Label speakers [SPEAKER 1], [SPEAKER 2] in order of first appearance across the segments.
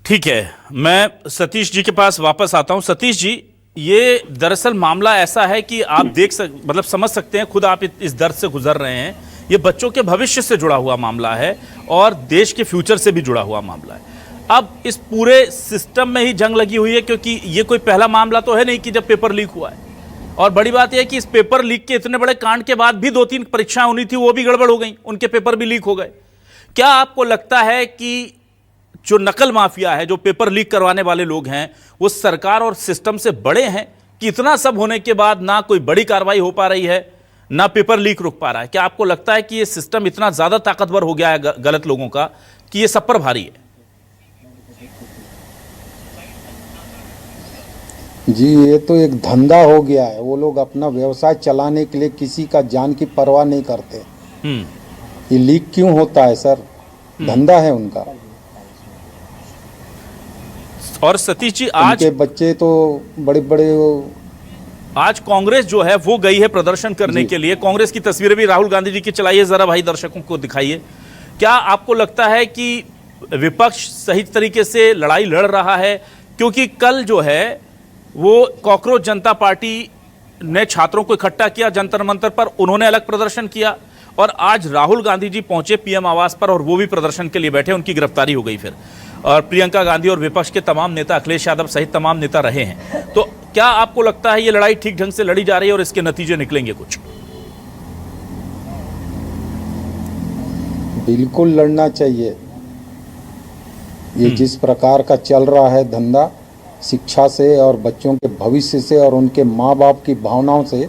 [SPEAKER 1] ठीक है, मैं सतीश जी के पास वापस आता हूं। सतीश जी, ये दरअसल मामला ऐसा है कि आप मतलब समझ सकते हैं, खुद आप इस दर्द से गुजर रहे हैं। ये बच्चों के भविष्य से जुड़ा हुआ मामला है और देश के फ्यूचर से भी जुड़ा हुआ मामला है। अब इस पूरे सिस्टम में ही जंग लगी हुई है, क्योंकि ये कोई पहला मामला तो है नहीं कि जब पेपर लीक हुआ है। और बड़ी बात यह है कि इस पेपर लीक के इतने बड़े कांड के बाद भी 2-3 परीक्षाएं होनी थी, वो भी गड़बड़ हो गई, उनके पेपर भी लीक हो गए। क्या आपको लगता है कि जो नकल माफिया है, जो पेपर लीक करवाने वाले लोग हैं, वो सरकार और सिस्टम से बड़े हैं कि इतना सब होने के बाद ना कोई बड़ी कार्रवाई हो पा रही है, ना पेपर लीक रुक पा रहा है? क्या आपको लगता है कि ये सिस्टम इतना ज्यादा ताकतवर हो गया है गलत लोगों का कि ये सब पर भारी है?
[SPEAKER 2] जी, ये तो एक धंधा हो गया है। वो लोग अपना व्यवसाय चलाने के लिए किसी का जान की परवाह नहीं करते। ये लीक क्यों होता है सर? धंधा है उनका।
[SPEAKER 1] और सतीश जी, आज
[SPEAKER 2] उनके बच्चे तो बड़े बड़े
[SPEAKER 1] आज कांग्रेस जो है वो गई है प्रदर्शन करने के लिए। कांग्रेस की तस्वीरें भी राहुल गांधी जी की चलाइए जरा भाई, दर्शकों को दिखाइए। क्या आपको लगता है कि विपक्ष सही तरीके से लड़ाई लड़ रहा है? क्योंकि कल जो है वो कॉकरोच जनता पार्टी ने छात्रों को इकट्ठा किया जंतर मंतर पर, उन्होंने अलग प्रदर्शन किया, और आज राहुल गांधी जी पहुंचे पीएम आवास पर और वो भी प्रदर्शन के लिए बैठे, उनकी गिरफ्तारी हो गई फिर। और प्रियंका गांधी और विपक्ष के तमाम नेता, अखिलेश यादव सहित तमाम नेता रहे हैं। तो क्या आपको लगता है ये लड़ाई ठीक ढंग से लड़ी जा रही है और इसके नतीजे निकलेंगे कुछ?
[SPEAKER 2] बिल्कुल लड़ना चाहिए। ये जिस प्रकार का चल रहा है धंधा, शिक्षा से और बच्चों के भविष्य से और उनके माँ बाप की भावनाओं से,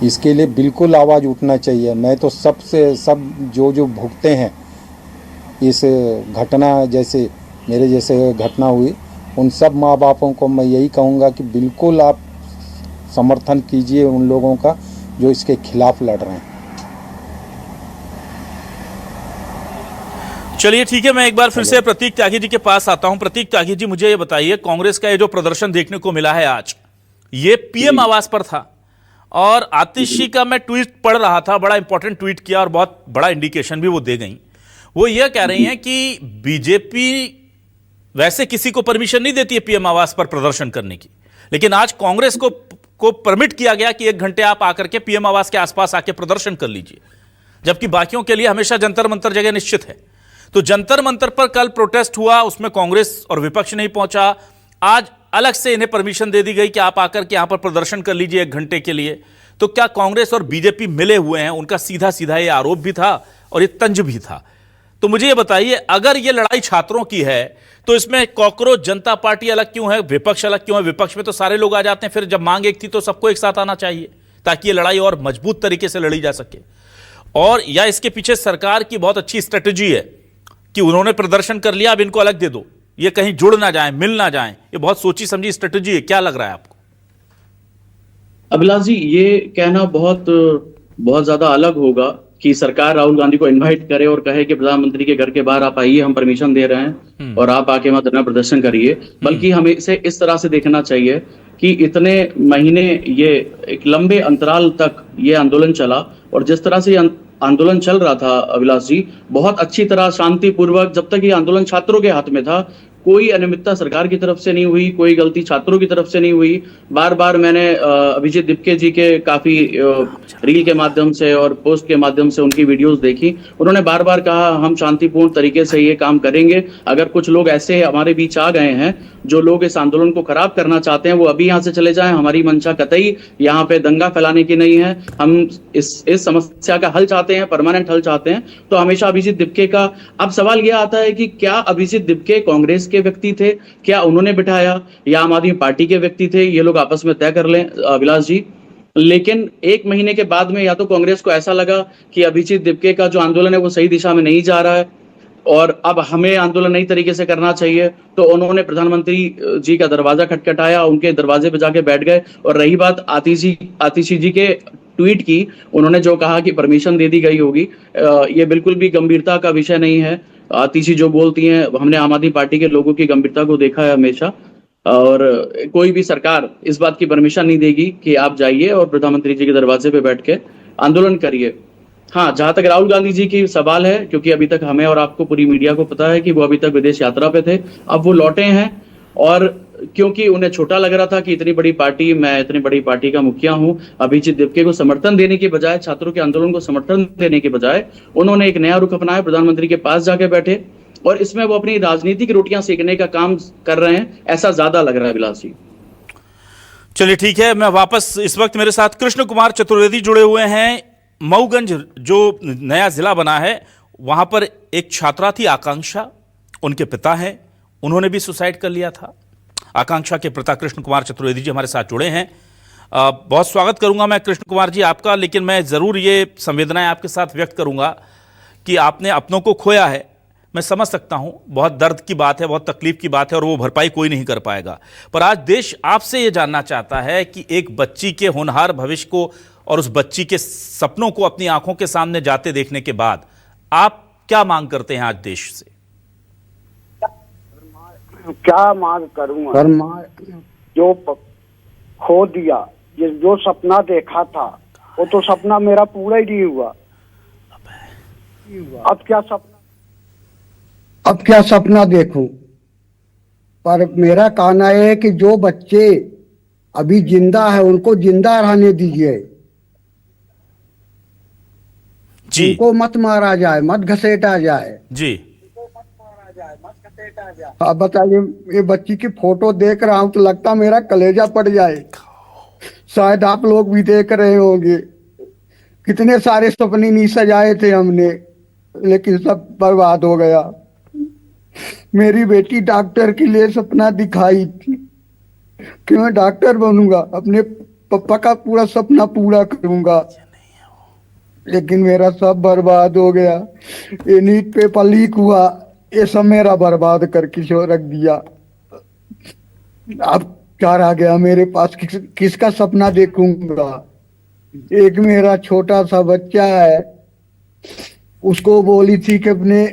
[SPEAKER 2] इसके लिए बिल्कुल आवाज़ उठना चाहिए। मैं तो सब जो भुगते हैं इस घटना, जैसे मेरे जैसे घटना हुई, उन सब माँ बापों को मैं यही कहूँगा कि बिल्कुल आप समर्थन कीजिए उन लोगों का जो इसके खिलाफ लड़ रहे हैं।
[SPEAKER 1] चलिए ठीक है, मैं एक बार फिर से प्रतीक त्यागी जी के पास आता हूं। प्रतीक त्यागी जी, मुझे ये बताइए, कांग्रेस का ये जो प्रदर्शन देखने को मिला है आज, ये पीएम आवास पर था, और आतिश जी का मैं ट्वीट पढ़ रहा था, बड़ा इंपॉर्टेंट ट्वीट किया और बहुत बड़ा इंडिकेशन भी वो दे गई। वो ये कह रही हैं कि बीजेपी वैसे किसी को परमिशन नहीं देती है पीएम आवास पर प्रदर्शन करने की, लेकिन आज कांग्रेस को परमिट किया गया कि 1 घंटे आप आकर के पीएम आवास के आसपास आके प्रदर्शन कर लीजिए, जबकि बाकियों के लिए हमेशा जंतर मंतर जगह निश्चित है। तो जंतर मंतर पर कल प्रोटेस्ट हुआ, उसमें कांग्रेस और विपक्ष नहीं पहुंचा। आज अलग से इन्हें परमिशन दे दी गई कि आप आकर के यहां पर प्रदर्शन कर लीजिए 1 घंटे के लिए। तो क्या कांग्रेस और बीजेपी मिले हुए हैं? उनका सीधा सीधा ये आरोप भी था और ये तंज भी था। तो मुझे ये बताइए, अगर ये लड़ाई छात्रों की है तो इसमें कॉकरोच जनता पार्टी अलग क्यों है, विपक्ष अलग क्यों है? विपक्ष में तो सारे लोग आ जाते हैं, फिर जब मांग एक थी तो सबको एक साथ आना चाहिए ताकि ये लड़ाई और मजबूत तरीके से लड़ी जा सके। और या इसके पीछे सरकार की बहुत अच्छी स्ट्रेटेजी है कि उन्होंने प्रदर्शन कर लिया, अब इनको अलग दे दो, ये कहीं जुड़ ना जाए, मिल ना जाए। ये बहुत सोची समझी स्ट्रेटेजी है, क्या लग रहा है आपको?
[SPEAKER 3] अभिलाष जी, ये कहना बहुत ज्यादा अलग होगा कि सरकार राहुल गांधी को इनवाइट करे और कहे कि प्रधानमंत्री के घर के बाहर आप आइए, हम परमिशन दे रहे हैं और आप आके वहां धरना प्रदर्शन करिए। बल्कि हमें इसे इस तरह से देखना चाहिए कि इतने महीने, ये एक लंबे अंतराल तक ये आंदोलन चला, और जिस तरह से आंदोलन चल रहा था अभिलाष जी, बहुत अच्छी तरह शांतिपूर्वक, जब तक ये आंदोलन छात्रों के हाथ में था, कोई अनियमितता सरकार की तरफ से नहीं हुई, कोई गलती छात्रों की तरफ से नहीं हुई। बार बार मैंने अभिजीत दिपके जी के काफी रील के माध्यम से और पोस्ट के माध्यम से उनकी वीडियोस देखी। उन्होंने बार बार कहा हम शांतिपूर्ण तरीके से ये काम करेंगे। अगर कुछ लोग ऐसे हमारे बीच आ गए हैं जो लोग इस आंदोलन को खराब करना चाहते हैं, वो अभी यहाँ से चले जाएं। हमारी मंशा कतई यहाँ पे दंगा फैलाने की नहीं है। हम इस समस्या का हल चाहते हैं, परमानेंट हल चाहते हैं। तो हमेशा अभिजीत दिपके का, अब सवाल यह आता है कि क्या अभिजीत दिपके कांग्रेस के व्यक्ति थे, क्या उन्होंने बिठाया, या आम आदमी पार्टी के व्यक्ति थे? ये लोग आपस में तय कर लें अभिलाष जी। लेकिन 1 महीने के बाद में या तो कांग्रेस को ऐसा लगा कि अभिजीत दिपके का जो आंदोलन है वो सही दिशा में नहीं जा रहा है और अब हमें आंदोलन नई तरीके से करना चाहिए, तो उन्होंने प्रधानमंत्री जी का दरवाजा खटखटाया, उनके दरवाजे पे जाके बैठ गए। और रही बात आतिशी जी के ट्वीट की, उन्होंने जो कहा कि परमिशन दे दी गई होगी, ये बिल्कुल भी गंभीरता का विषय नहीं है। आतिशी जो बोलती हैं, हमने आम आदमी पार्टी के लोगों की गंभीरता को देखा है हमेशा, और कोई भी सरकार इस बात की परमिशन नहीं देगी कि आप जाइए और प्रधानमंत्री जी के दरवाजे पे बैठ के आंदोलन करिए। हाँ, जहां तक राहुल गांधी जी की सवाल है, क्योंकि अभी तक हमें और आपको पूरी मीडिया को पता है कि वो अभी तक विदेश यात्रा पे थे, अब वो लौटे हैं। और क्योंकि उन्हें छोटा लग रहा था कि इतनी बड़ी पार्टी, मैं इतनी बड़ी पार्टी का मुखिया हूं, अभिजीत दिपके को समर्थन देने के बजाय, छात्रों के आंदोलन को समर्थन देने के बजाय उन्होंने एक नया रुख अपनाया, प्रधानमंत्री के पास जाके बैठे, और इसमें वो अपनी राजनीतिक रोटियां सेकने का काम कर रहे हैं, ऐसा ज्यादा लग रहा है विलास जी।
[SPEAKER 1] चलिए ठीक है, मैं वापस, इस वक्त मेरे साथ कृष्ण कुमार चतुर्वेदी जुड़े हुए हैं। मऊगंज जो नया जिला बना है, वहां पर एक छात्रा थी आकांक्षा, उनके पिता हैं, उन्होंने भी सुसाइड कर लिया था। आकांक्षा के पिता कृष्ण कुमार चतुर्वेदी जी हमारे साथ जुड़े हैं। बहुत स्वागत करूंगा मैं कृष्ण कुमार जी आपका, लेकिन मैं जरूर ये संवेदनाएं आपके साथ व्यक्त करूंगा कि आपने अपनों को खोया है। मैं समझ सकता हूं, बहुत दर्द की बात है, बहुत तकलीफ की बात है, और वो भरपाई कोई नहीं कर पाएगा। पर आज देश आपसे ये जानना चाहता है कि एक बच्ची के होनहार भविष्य को और उस बच्ची के सपनों को अपनी आंखों के सामने जाते देखने के बाद आप क्या मांग करते हैं आज देश से?
[SPEAKER 4] क्या मांग करूंगा? जो खो दिया, जो सपना देखा था, वो तो सपना मेरा पूरा ही नहीं हुआ। अब क्या सपना देखूं? पर मेरा कहना है कि जो बच्चे अभी जिंदा है उनको जिंदा रहने दीजिए,
[SPEAKER 1] जी,
[SPEAKER 4] उनको मत मारा जाए, मत घसेटा जाए
[SPEAKER 1] जी।
[SPEAKER 4] आप बताइए, ये बच्ची की फोटो देख रहा हूं तो लगता मेरा कलेजा पड़ जाए। शायद आप लोग भी देख रहे होंगे, कितने सारे सपने नहीं सजाए थे हमने, लेकिन सब बर्बाद हो गया। मेरी बेटी डॉक्टर के लिए सपना दिखाई थी कि मैं डॉक्टर बनूंगा, अपने पापा का पूरा सपना पूरा करूंगा, लेकिन मेरा सब बर्बाद हो गया। ये नीट पेपर लीक हुआ, ये सब मेरा बर्बाद करके रख दिया। अब क्या रह गया मेरे पास? किसका सपना देखूंगा? एक मेरा छोटा सा बच्चा है, उसको बोली थी कि अपने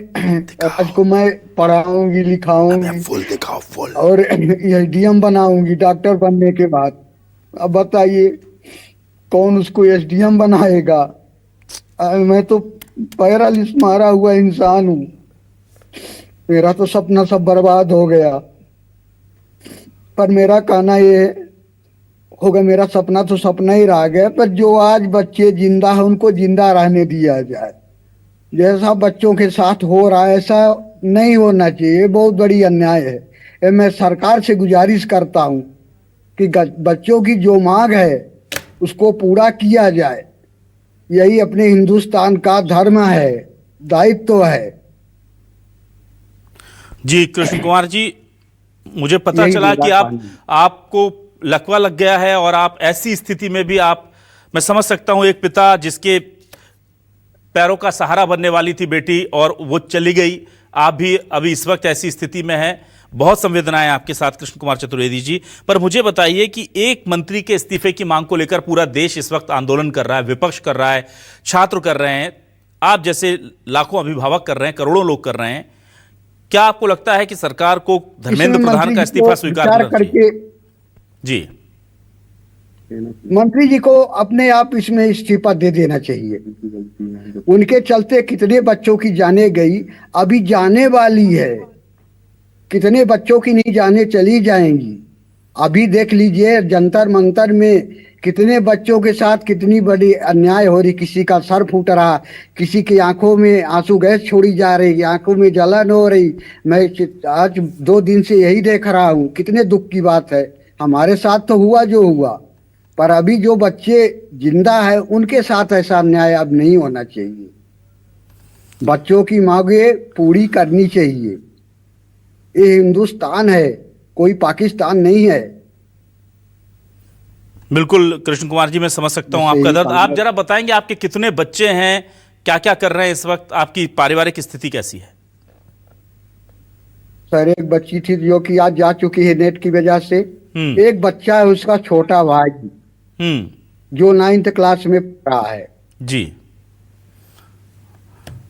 [SPEAKER 4] आज को मैं पढ़ाऊंगी, लिखाऊंगी,
[SPEAKER 1] फुल दिखाओ, फुल।
[SPEAKER 4] और एसडीएम बनाऊंगी डॉक्टर बनने के बाद। अब बताइए कौन उसको एसडीएम बनाएगा? मैं तो पैरालिस मारा हुआ इंसान हूँ, मेरा तो सपना सब बर्बाद हो गया। पर मेरा कहना ये होगा, मेरा सपना तो सपना ही रह गया, पर जो आज बच्चे जिंदा है उनको जिंदा रहने दिया जाए। जैसा बच्चों के साथ हो रहा है ऐसा नहीं होना चाहिए, बहुत बड़ी अन्याय है। मैं सरकार से गुजारिश करता हूँ कि बच्चों की जो मांग है उसको पूरा किया जाए। यही अपने हिंदुस्तान का धर्म है, दायित्व है।
[SPEAKER 1] जी कृष्ण कुमार जी, मुझे पता चला कि आपको लकवा लग गया है, और आप ऐसी स्थिति में भी मैं समझ सकता हूं, एक पिता जिसके पैरों का सहारा बनने वाली थी बेटी और वो चली गई, आप भी अभी इस वक्त ऐसी स्थिति में हैं। बहुत संवेदनाएं आपके साथ कृष्ण कुमार चतुर्वेदी जी। पर मुझे बताइए कि एक मंत्री के इस्तीफे की मांग को लेकर पूरा देश इस वक्त आंदोलन कर रहा है, विपक्ष कर रहा है, छात्र कर रहे हैं, आप जैसे लाखों अभिभावक कर रहे हैं, करोड़ों लोग कर रहे हैं। क्या आपको लगता है कि सरकार को धर्मेंद्र प्रधान का इस्तीफा स्वीकार करके? जी,
[SPEAKER 4] मंत्री जी को अपने आप इसमें इस्तीफा दे देना चाहिए। उनके चलते कितने बच्चों की जाने गई, अभी जाने वाली है, कितने बच्चों की नहीं जाने चली जाएंगी। अभी देख लीजिए जंतर मंतर में कितने बच्चों के साथ कितनी बड़ी अन्याय हो रही, किसी का सर फूट रहा, किसी की आंखों में आंसू गैस छोड़ी जा रही, आंखों में जलन हो रही। मैं आज 2 दिन से यही देख रहा हूँ, कितने दुख की बात है। हमारे साथ तो हुआ जो हुआ, पर अभी जो बच्चे जिंदा है उनके साथ ऐसा अन्याय अब नहीं होना चाहिए। बच्चों की मांगे पूरी करनी चाहिए। ये हिंदुस्तान है, कोई पाकिस्तान नहीं है।
[SPEAKER 1] बिल्कुल कृष्ण कुमार जी, मैं समझ सकता हूं आपका दर्द। आप जरा बताएंगे आपके कितने बच्चे हैं, क्या क्या कर रहे हैं इस वक्त, आपकी पारिवारिक स्थिति कैसी है?
[SPEAKER 4] सर एक बच्ची थी जो कि आज जा चुकी है नेट की वजह से। एक बच्चा है उसका छोटा भाई जो 9th क्लास में पढ़ रहा है
[SPEAKER 1] जी।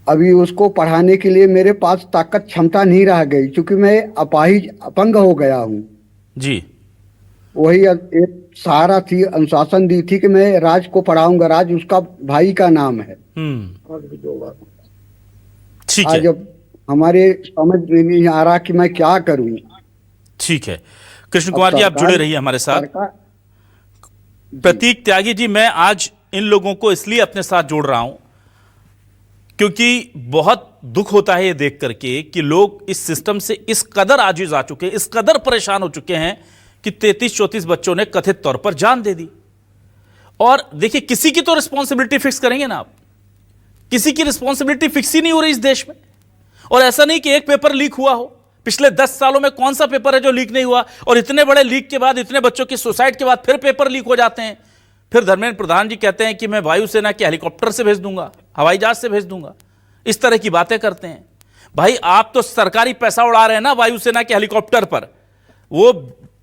[SPEAKER 4] अभी उसको पढ़ाने के लिए मेरे पास ताकत क्षमता नहीं रह गई, क्योंकि मैं अपंग हो गया हूँ
[SPEAKER 1] जी।
[SPEAKER 4] वही एक सहारा थी, अनुशासन दी थी कि मैं राज को पढ़ाऊंगा। राज उसका भाई का नाम है।
[SPEAKER 1] ठीक
[SPEAKER 4] आज
[SPEAKER 1] है,
[SPEAKER 4] अब हमारे समझ में नहीं आ रहा कि मैं क्या करूं।
[SPEAKER 1] ठीक है। कृष्ण कुमार जी, आप जुड़े रहिए हमारे साथ। प्रतीक त्यागी जी, मैं आज इन लोगों को इसलिए अपने साथ जोड़ रहा हूं क्योंकि बहुत दुख होता है ये देख करके कि लोग इस सिस्टम से इस कदर आजिज आ चुके हैं, इस कदर परेशान हो चुके हैं कि 33-34 बच्चों ने कथित तौर पर जान दे दी। और देखिए, किसी की तो रिस्पॉन्सिबिलिटी फिक्स करेंगे ना आप। किसी की रिस्पॉन्सिबिलिटी फिक्स ही नहीं हो रही इस देश में। और ऐसा नहीं कि एक पेपर लीक हुआ हो। पिछले 10 सालों में कौन सा पेपर है जो लीक नहीं हुआ? और इतने बड़े लीक के बाद, इतने बच्चों की सुसाइड के बाद फिर पेपर लीक हो जाते हैं। फिर धर्मेंद्र प्रधान जी कहते हैं कि मैं वायुसेना के हेलीकॉप्टर से भेज दूंगा, हवाई जहाज से भेज दूंगा। इस तरह की बातें करते हैं। भाई, आप तो सरकारी पैसा उड़ा रहे हैं ना वायुसेना के हेलीकॉप्टर पर। वो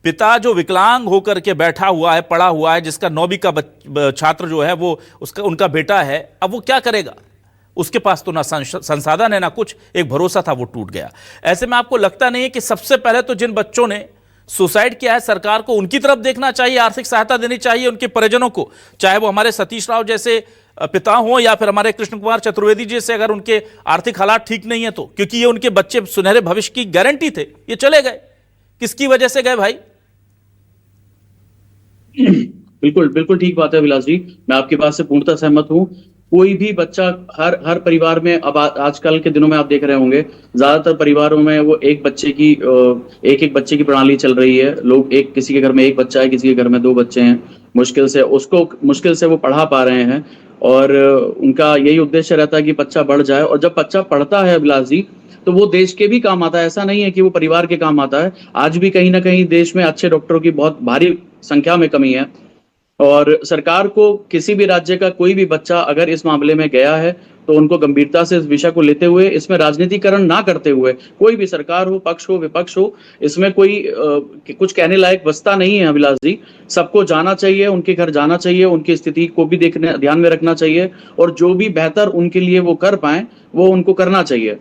[SPEAKER 1] पिता जो विकलांग होकर के बैठा हुआ है, पड़ा हुआ है, जिसका 9वीं का छात्र जो है वो उनका बेटा है, अब वो क्या करेगा? उसके पास तो ना संसाधन है ना कुछ। एक भरोसा था, वो टूट गया। ऐसे में आपको लगता नहीं है कि सबसे पहले तो जिन बच्चों ने सुसाइड किया है, सरकार को उनकी तरफ देखना चाहिए, आर्थिक सहायता देनी चाहिए उनके परिजनों को, चाहे वो हमारे सतीश राव जैसे पिता हो या फिर हमारे कृष्ण कुमार चतुर्वेदी जैसे, अगर उनके आर्थिक हालात ठीक नहीं है तो, क्योंकि ये उनके बच्चे सुनहरे भविष्य की गारंटी थे। ये चले गए, किसकी वजह से गए भाई?
[SPEAKER 3] बिल्कुल बिल्कुल ठीक बात है विलास जी, मैं आपकी बात से पूर्णतः सहमत हूँ। कोई भी बच्चा, हर परिवार में अब आजकल के दिनों में आप देख रहे होंगे, ज्यादातर परिवारों में वो एक एक बच्चे की प्रणाली चल रही है। लोग किसी के घर में एक बच्चा है, किसी के घर में 2 बच्चे हैं। मुश्किल से वो पढ़ा पा रहे हैं और उनका यही उद्देश्य रहता है कि बच्चा बढ़ जाए। और जब बच्चा पढ़ता है विलास जी, तो वो देश के भी काम आता है। ऐसा नहीं है कि वो परिवार के काम आता है। आज भी कहीं ना कहीं देश में अच्छे डॉक्टरों की बहुत भारी संख्या में कमी है। और सरकार को किसी भी राज्य का कोई भी बच्चा अगर इस मामले में गया है तो उनको गंभीरता से इस विषय को लेते हुए, इसमें राजनीतिकरण ना करते हुए, कोई भी सरकार हो, पक्ष हो, विपक्ष हो, इसमें कोई कुछ कहने लायक बचता नहीं है अभिलाष जी। सबको जाना चाहिए, उनके घर जाना चाहिए, उनकी स्थिति को भी ध्यान में रखना चाहिए और जो भी बेहतर उनके लिए वो कर पाए वो उनको करना चाहिए।